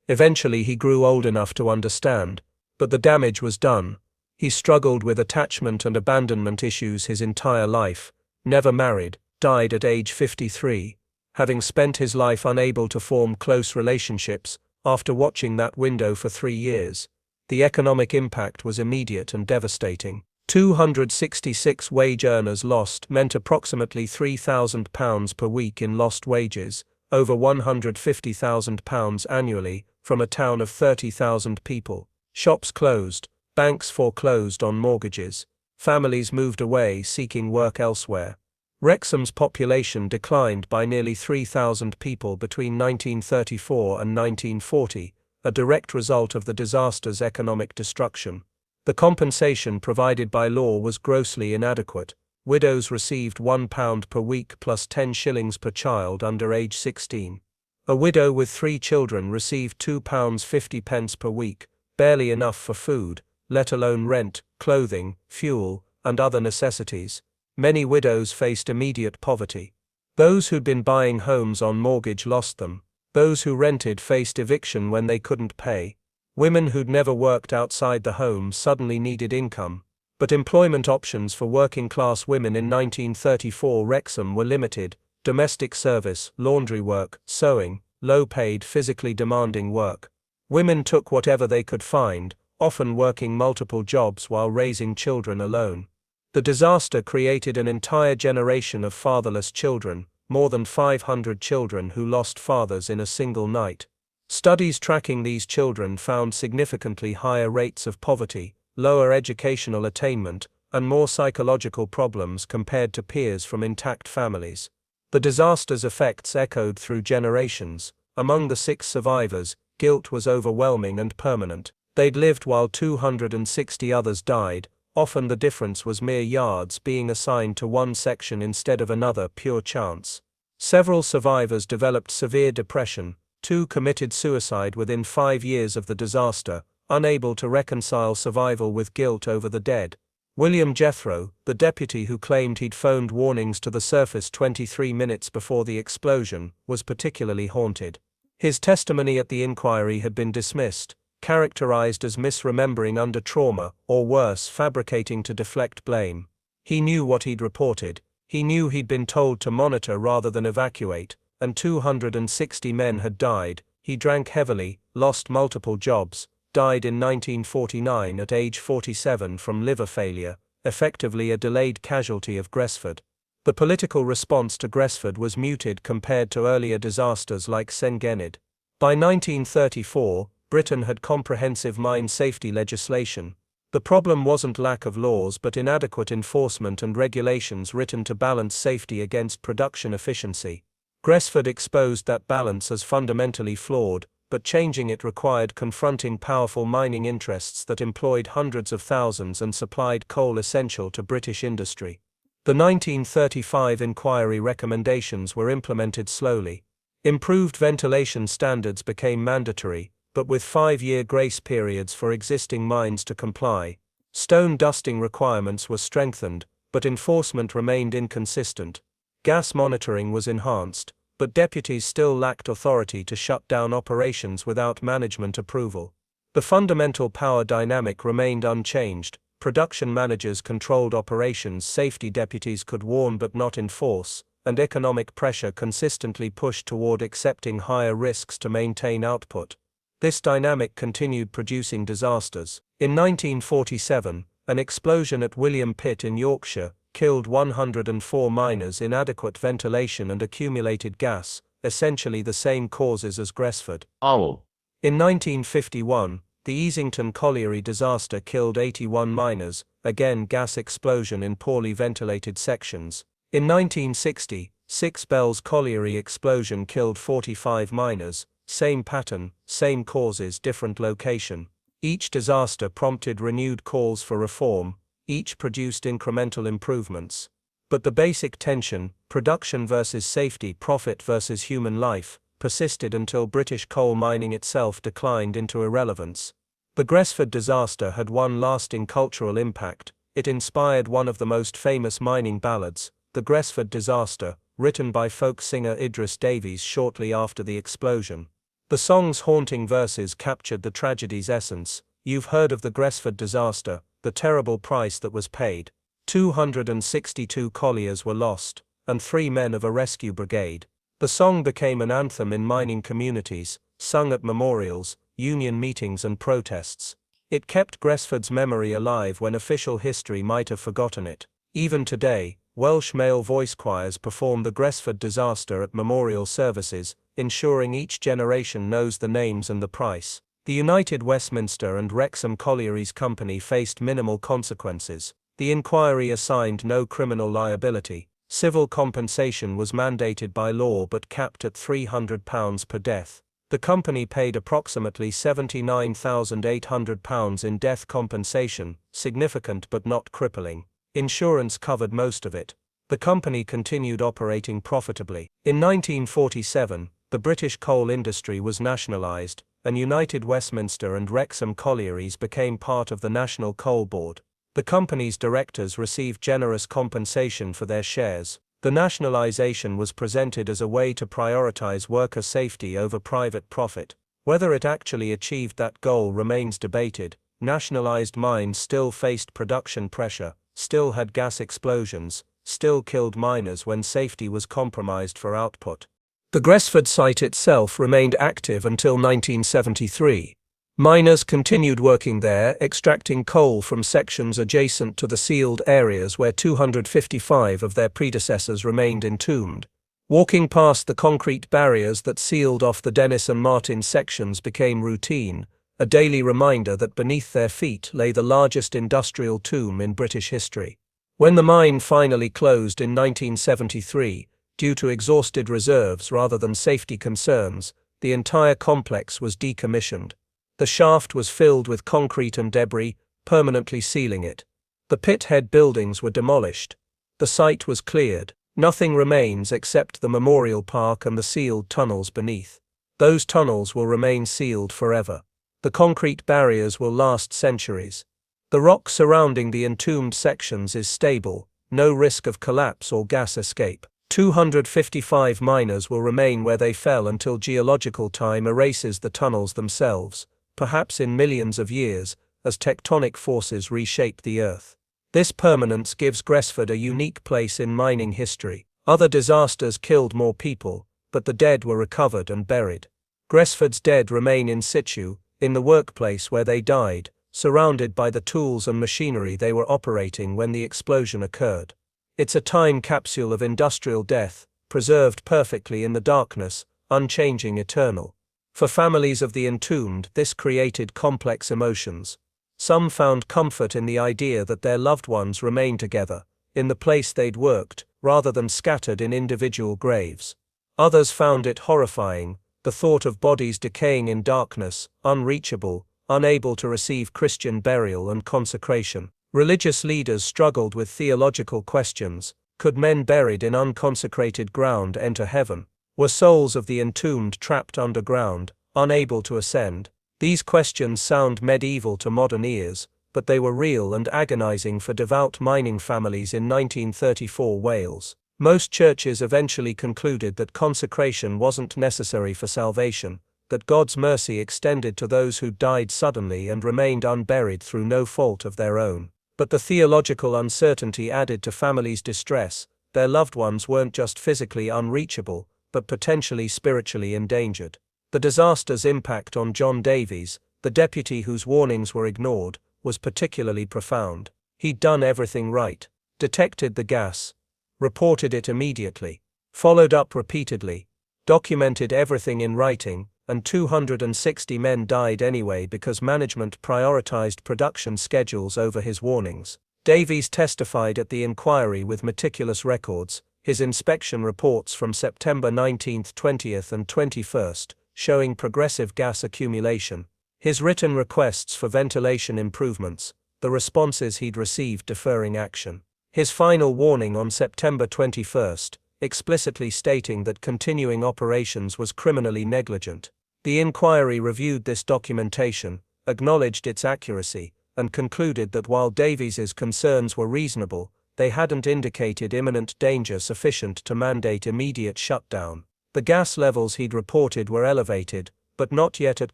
Eventually he grew old enough to understand, but the damage was done. He struggled with attachment and abandonment issues his entire life, never married, died at age 53, having spent his life unable to form close relationships after watching that window for 3 years. The economic impact was immediate and devastating. 266 wage earners lost meant approximately £3,000 per week in lost wages, over £150,000 annually, from a town of 30,000 people. Shops closed, banks foreclosed on mortgages, families moved away seeking work elsewhere. Wrexham's population declined by nearly 3,000 people between 1934 and 1940, a direct result of the disaster's economic destruction. The compensation provided by law was grossly inadequate. Widows received £1 per week plus 10 shillings per child under age 16. A widow with 3 children received £2.50 per week, barely enough for food, let alone rent, clothing, fuel, and other necessities. Many widows faced immediate poverty. Those who'd been buying homes on mortgage lost them. Those who rented faced eviction when they couldn't pay. Women who'd never worked outside the home suddenly needed income. But employment options for working-class women in 1934 Wrexham were limited: domestic service, laundry work, sewing, low-paid, physically demanding work. Women took whatever they could find, often working multiple jobs while raising children alone. The disaster created an entire generation of fatherless children, more than 500 children who lost fathers in a single night. Studies tracking these children found significantly higher rates of poverty, lower educational attainment, and more psychological problems compared to peers from intact families. The disaster's effects echoed through generations. Among the 6 survivors, guilt was overwhelming and permanent. They'd lived while 260 others died. Often the difference was mere yards being assigned to one section instead of another, pure chance. Several survivors developed severe depression. 2 committed suicide within 5 years of the disaster, unable to reconcile survival with guilt over the dead. William Jethro, the deputy who claimed he'd phoned warnings to the surface 23 minutes before the explosion, was particularly haunted. His testimony at the inquiry had been dismissed, characterized as misremembering under trauma, or worse, fabricating to deflect blame. He knew what he'd reported. He knew he'd been told to monitor rather than evacuate, and 260 men had died. He drank heavily, lost multiple jobs, died in 1949 at age 47 from liver failure, effectively a delayed casualty of Gresford. The political response to Gresford was muted compared to earlier disasters like Sengenid. By 1934, Britain had comprehensive mine safety legislation. The problem wasn't lack of laws but inadequate enforcement and regulations written to balance safety against production efficiency. Gresford exposed that balance as fundamentally flawed, but changing it required confronting powerful mining interests that employed hundreds of thousands and supplied coal essential to British industry. The 1935 inquiry recommendations were implemented slowly. Improved ventilation standards became mandatory, but with 5-year grace periods for existing mines to comply. Stone dusting requirements were strengthened, but enforcement remained inconsistent. Gas monitoring was enhanced, but deputies still lacked authority to shut down operations without management approval. The fundamental power dynamic remained unchanged. Production managers controlled operations, safety deputies could warn but not enforce, and economic pressure consistently pushed toward accepting higher risks to maintain output. This dynamic continued producing disasters. In 1947, an explosion at William Pit in Yorkshire killed 104 miners. Inadequate ventilation and accumulated gas, essentially the same causes as Gresford. In 1951, the Easington Colliery disaster killed 81 miners, again gas explosion in poorly ventilated sections. In 1960, Six Bells Colliery explosion killed 45 miners, same pattern, same causes, different location. Each disaster prompted renewed calls for reform, each produced incremental improvements. But the basic tension, production versus safety, profit versus human life, persisted until British coal mining itself declined into irrelevance. The Gresford disaster had one lasting cultural impact. It inspired one of the most famous mining ballads, the Gresford Disaster, written by folk singer Idris Davies shortly after the explosion. The song's haunting verses captured the tragedy's essence. You've heard of the Gresford disaster, the terrible price that was paid. 262 colliers were lost, and 3 men of a rescue brigade. The song became an anthem in mining communities, sung at memorials, union meetings and protests. It kept Gresford's memory alive when official history might have forgotten it. Even today, Welsh male voice choirs perform the Gresford disaster at memorial services, ensuring each generation knows the names and the price. The United Westminster and Wrexham Collieries Company faced minimal consequences. The inquiry assigned no criminal liability. Civil compensation was mandated by law but capped at £300 per death. The company paid approximately £79,800 in death compensation, significant but not crippling. Insurance covered most of it. The company continued operating profitably. In 1947, the British coal industry was nationalised, and United Westminster and Wrexham Collieries became part of the National Coal Board. The company's directors received generous compensation for their shares. The nationalisation was presented as a way to prioritise worker safety over private profit. Whether it actually achieved that goal remains debated. Nationalised mines still faced production pressure, still had gas explosions, still killed miners when safety was compromised for output. The Gresford site itself remained active until 1973. Miners continued working there, extracting coal from sections adjacent to the sealed areas where 255 of their predecessors remained entombed. Walking past the concrete barriers that sealed off the Dennis and Martin sections became routine, a daily reminder that beneath their feet lay the largest industrial tomb in British history. When the mine finally closed in 1973, due to exhausted reserves rather than safety concerns, the entire complex was decommissioned. The shaft was filled with concrete and debris, permanently sealing it. The pit head buildings were demolished. The site was cleared. Nothing remains except the memorial park and the sealed tunnels beneath. Those tunnels will remain sealed forever. The concrete barriers will last centuries. The rock surrounding the entombed sections is stable, no risk of collapse or gas escape. 255 miners will remain where they fell until geological time erases the tunnels themselves, perhaps in millions of years, as tectonic forces reshape the earth. This permanence gives Gresford a unique place in mining history. Other disasters killed more people, but the dead were recovered and buried. Gresford's dead remain in situ, in the workplace where they died, surrounded by the tools and machinery they were operating when the explosion occurred. It's a time capsule of industrial death, preserved perfectly in the darkness, unchanging, eternal. For families of the entombed, this created complex emotions. Some found comfort in the idea that their loved ones remained together, in the place they'd worked, rather than scattered in individual graves. Others found it horrifying, the thought of bodies decaying in darkness, unreachable, unable to receive Christian burial and consecration. Religious leaders struggled with theological questions. Could men buried in unconsecrated ground enter heaven? Were souls of the entombed trapped underground, unable to ascend? These questions sound medieval to modern ears, but they were real and agonizing for devout mining families in 1934 Wales. Most churches eventually concluded that consecration wasn't necessary for salvation, that God's mercy extended to those who died suddenly and remained unburied through no fault of their own. But the theological uncertainty added to families' distress. Their loved ones weren't just physically unreachable, but potentially spiritually endangered. The disaster's impact on John Davies, the deputy whose warnings were ignored, was particularly profound. He'd done everything right, detected the gas, reported it immediately, followed up repeatedly, documented everything in writing, and 260 men died anyway because management prioritized production schedules over his warnings. Davies testified at the inquiry with meticulous records, his inspection reports from September 19, 20th and 21st, showing progressive gas accumulation, his written requests for ventilation improvements, the responses he'd received deferring action, his final warning on September 21st, explicitly stating that continuing operations was criminally negligent. The inquiry reviewed this documentation, acknowledged its accuracy, and concluded that while Davies's concerns were reasonable, they hadn't indicated imminent danger sufficient to mandate immediate shutdown. The gas levels he'd reported were elevated, but not yet at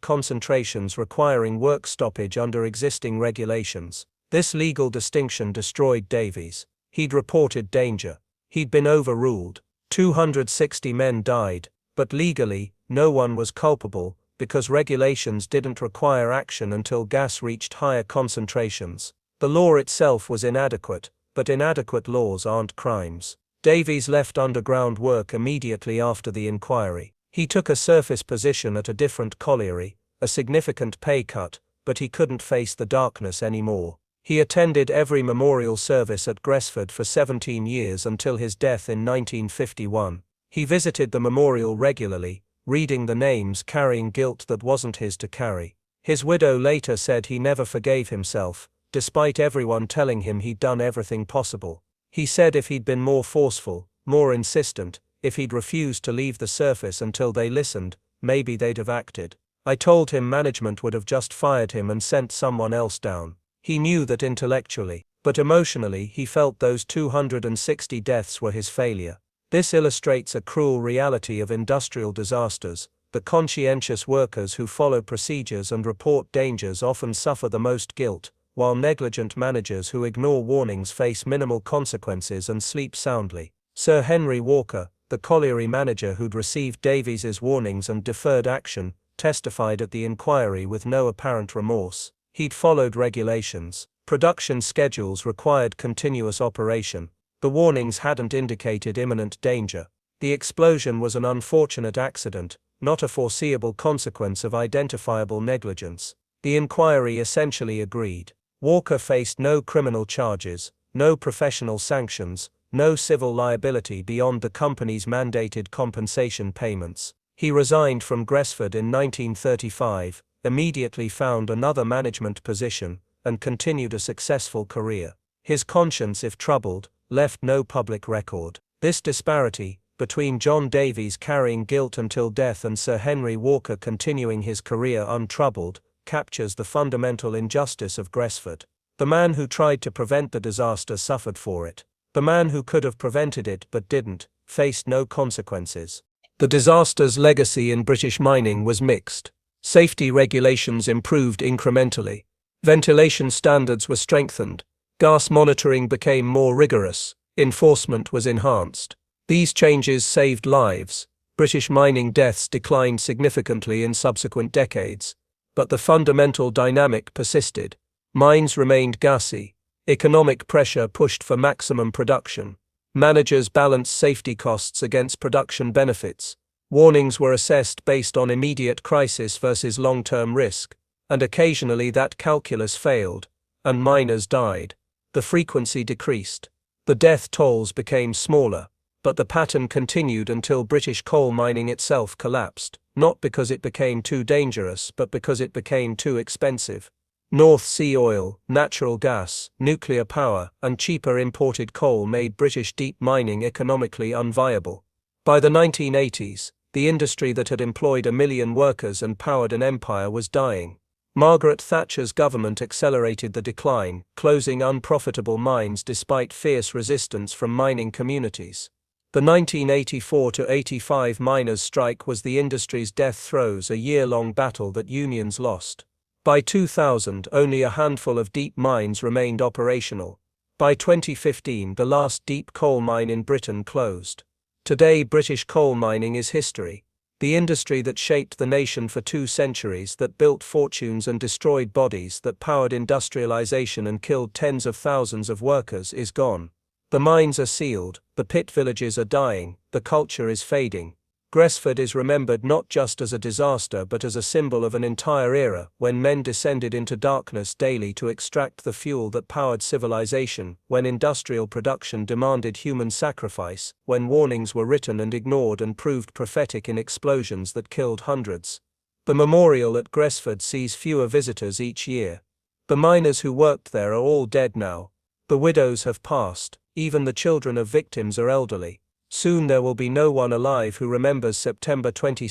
concentrations requiring work stoppage under existing regulations. This legal distinction destroyed Davies. He'd reported danger. He'd been overruled. 260 men died, but legally, no one was culpable, because regulations didn't require action until gas reached higher concentrations. The law itself was inadequate, but inadequate laws aren't crimes. Davies left underground work immediately after the inquiry. He took a surface position at a different colliery, a significant pay cut, but he couldn't face the darkness anymore. He attended every memorial service at Gresford for 17 years until his death in 1951. He visited the memorial regularly, reading the names carrying guilt that wasn't his to carry. His widow later said he never forgave himself, despite everyone telling him he'd done everything possible. He said if he'd been more forceful, more insistent, if he'd refused to leave the surface until they listened, maybe they'd have acted. I told him management would have just fired him and sent someone else down. He knew that intellectually, but emotionally he felt those 260 deaths were his failure. This illustrates a cruel reality of industrial disasters. The conscientious workers who follow procedures and report dangers often suffer the most guilt, while negligent managers who ignore warnings face minimal consequences and sleep soundly. Sir Henry Walker, the colliery manager who'd received Davies's warnings and deferred action, testified at the inquiry with no apparent remorse. He'd followed regulations. Production schedules required continuous operation. The warnings hadn't indicated imminent danger. The explosion was an unfortunate accident, not a foreseeable consequence of identifiable negligence. The inquiry essentially agreed. Walker faced no criminal charges, no professional sanctions, no civil liability beyond the company's mandated compensation payments. He resigned from Gresford in 1935, immediately found another management position, and continued a successful career. His conscience, if troubled, left no public record. This disparity, between John Davies carrying guilt until death and Sir Henry Walker continuing his career untroubled, captures the fundamental injustice of Gresford. The man who tried to prevent the disaster suffered for it. The man who could have prevented it but didn't, faced no consequences. The disaster's legacy in British mining was mixed. Safety regulations improved incrementally. Ventilation standards were strengthened. Gas monitoring became more rigorous. Enforcement was enhanced. These changes saved lives. British mining deaths declined significantly in subsequent decades. But the fundamental dynamic persisted. Mines remained gassy. Economic pressure pushed for maximum production. Managers balanced safety costs against production benefits. Warnings were assessed based on immediate crisis versus long-term risk, and occasionally that calculus failed, and miners died. The frequency decreased. The death tolls became smaller, but the pattern continued until British coal mining itself collapsed, not because it became too dangerous but because it became too expensive. North Sea oil, natural gas, nuclear power, and cheaper imported coal made British deep mining economically unviable. By the 1980s, the industry that had employed 1 million workers and powered an empire was dying. Margaret Thatcher's government accelerated the decline, closing unprofitable mines despite fierce resistance from mining communities. The 1984–85 miners' strike was the industry's death throes, a year-long battle that unions lost. By 2000, only a handful of deep mines remained operational. By 2015, the last deep coal mine in Britain closed. Today, British coal mining is history. The industry that shaped the nation for 2 centuries, that built fortunes and destroyed bodies, that powered industrialization and killed tens of thousands of workers, is gone. The mines are sealed, the pit villages are dying, the culture is fading. Gresford is remembered not just as a disaster but as a symbol of an entire era, when men descended into darkness daily to extract the fuel that powered civilization, when industrial production demanded human sacrifice, when warnings were written and ignored and proved prophetic in explosions that killed hundreds. The memorial at Gresford sees fewer visitors each year. The miners who worked there are all dead now. The widows have passed, even the children of victims are elderly. Soon there will be no one alive who remembers September 22,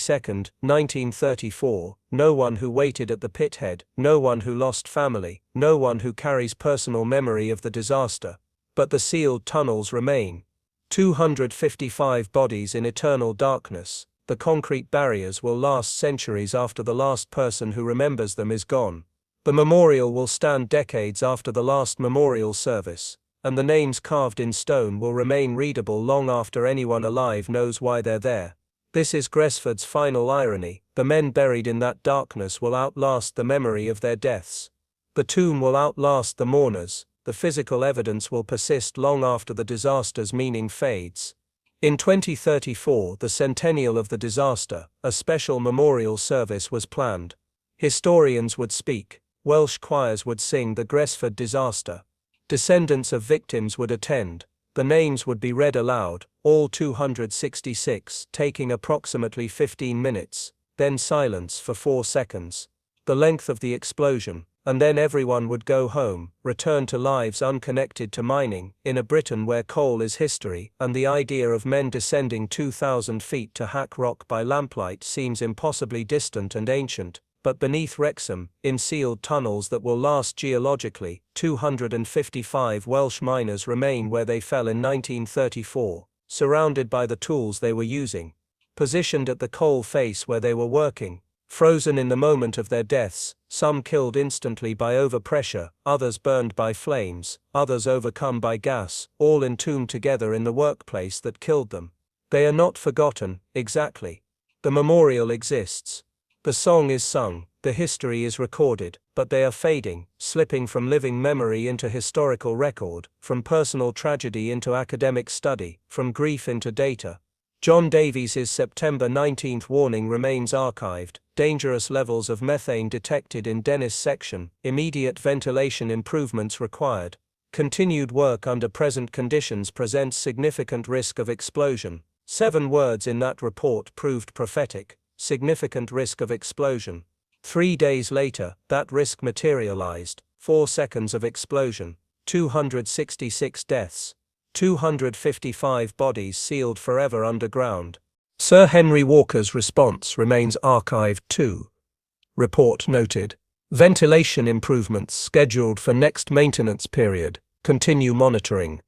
1934, no one who waited at the pithead, no one who lost family, no one who carries personal memory of the disaster. But the sealed tunnels remain. 255 bodies in eternal darkness. The concrete barriers will last centuries after the last person who remembers them is gone. The memorial will stand decades after the last memorial service, and the names carved in stone will remain readable long after anyone alive knows why they're there. This is Gresford's final irony: the men buried in that darkness will outlast the memory of their deaths. The tomb will outlast the mourners, the physical evidence will persist long after the disaster's meaning fades. In 2034, the centennial of the disaster, a special memorial service was planned. Historians would speak, Welsh choirs would sing the Gresford Disaster. Descendants of victims would attend, the names would be read aloud, all 266, taking approximately 15 minutes, then silence for 4 seconds. The length of the explosion, and then everyone would go home, return to lives unconnected to mining, in a Britain where coal is history, and the idea of men descending 2,000 feet to hack rock by lamplight seems impossibly distant and ancient. But beneath Wrexham, in sealed tunnels that will last geologically, 255 Welsh miners remain where they fell in 1934, surrounded by the tools they were using, positioned at the coal face where they were working, frozen in the moment of their deaths, some killed instantly by overpressure, others burned by flames, others overcome by gas, all entombed together in the workplace that killed them. They are not forgotten, exactly. The memorial exists. The song is sung, the history is recorded, but they are fading, slipping from living memory into historical record, from personal tragedy into academic study, from grief into data. John Davies' September 19 warning remains archived: dangerous levels of methane detected in Dennis section, immediate ventilation improvements required. Continued work under present conditions presents significant risk of explosion. 7 words in that report proved prophetic: significant risk of explosion. 3 days later, that risk materialized: 4 seconds of explosion, 266 deaths, 255 bodies sealed forever underground. Sir Henry Walker's response remains archived too. Report noted: ventilation improvements scheduled for next maintenance period, continue monitoring.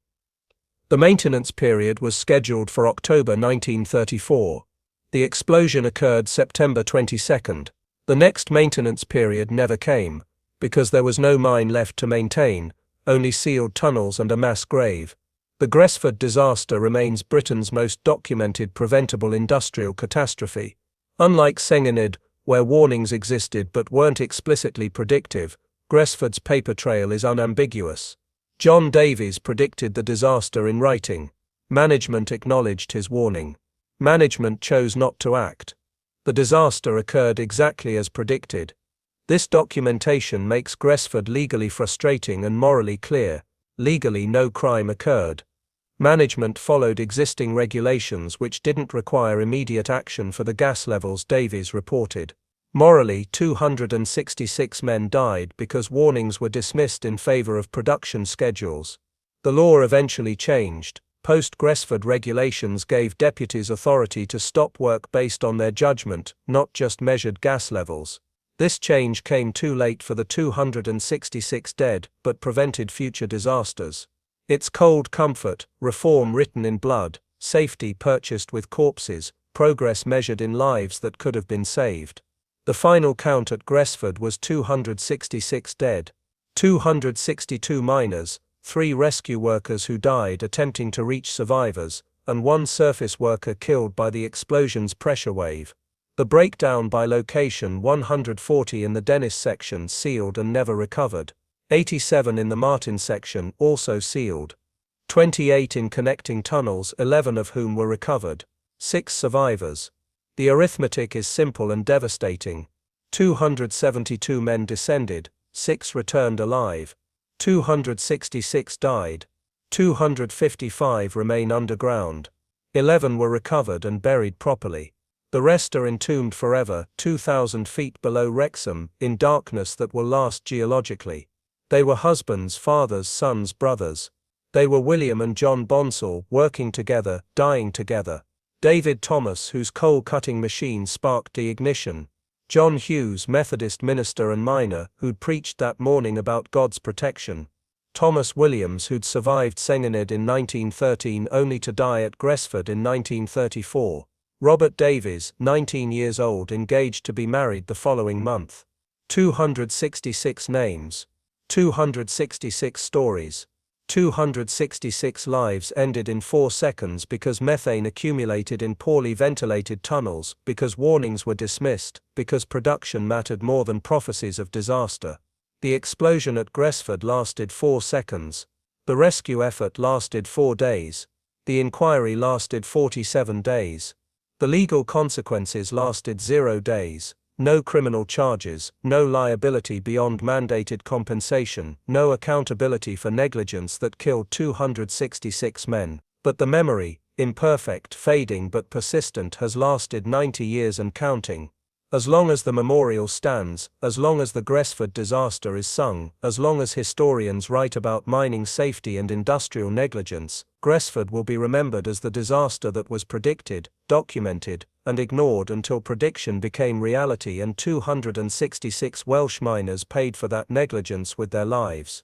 The maintenance period was scheduled for October 1934. The explosion occurred September 22. The next maintenance period never came, because there was no mine left to maintain, only sealed tunnels and a mass grave. The Gresford disaster remains Britain's most documented preventable industrial catastrophe. Unlike Sengenid, where warnings existed but weren't explicitly predictive, Gresford's paper trail is unambiguous. John Davies predicted the disaster in writing. Management acknowledged his warning. Management chose not to act. The disaster occurred exactly as predicted. This documentation makes Gresford legally frustrating and morally clear. Legally, no crime occurred. Management followed existing regulations which didn't require immediate action for the gas levels Davies reported. Morally, 266 men died because warnings were dismissed in favor of production schedules. The law eventually changed. Post-Gresford regulations gave deputies authority to stop work based on their judgment, not just measured gas levels. This change came too late for the 266 dead, but prevented future disasters. It's cold comfort, reform written in blood, safety purchased with corpses, progress measured in lives that could have been saved. The final count at Gresford was 266 dead, 262 miners, 3 rescue workers who died attempting to reach survivors, and 1 surface worker killed by the explosion's pressure wave. The breakdown by location: 140 in the Dennis section sealed and never recovered, 87 in the Martin section also sealed, 28 in connecting tunnels, 11 of whom were recovered, 6 survivors. The arithmetic is simple and devastating. 272 men descended, 6 returned alive. 266 died. 255 remain underground. 11 were recovered and buried properly. The rest are entombed forever, 2,000 feet below Wrexham, in darkness that will last geologically. They were husbands, fathers, sons, brothers. They were William and John Bonsall, working together, dying together. David Thomas, whose coal-cutting machine sparked the ignition. John Hughes, Methodist minister and miner, who'd preached that morning about God's protection. Thomas Williams, who'd survived Sengenid in 1913 only to die at Gresford in 1934. Robert Davies, 19 years old, engaged to be married the following month. 266 names. 266 stories. 266 lives ended in 4 seconds because methane accumulated in poorly ventilated tunnels, because warnings were dismissed, because production mattered more than prophecies of disaster. The explosion at Gresford lasted 4 seconds. The rescue effort lasted 4 days. The inquiry lasted 47 days. The legal consequences lasted 0 days. No criminal charges, no liability beyond mandated compensation, no accountability for negligence that killed 266 men. But the memory, imperfect, fading but persistent, has lasted 90 years and counting. As long as the memorial stands, as long as the Gresford disaster is sung, as long as historians write about mining safety and industrial negligence, Gresford will be remembered as the disaster that was predicted, documented, and ignored until prediction became reality and 266 Welsh miners paid for that negligence with their lives.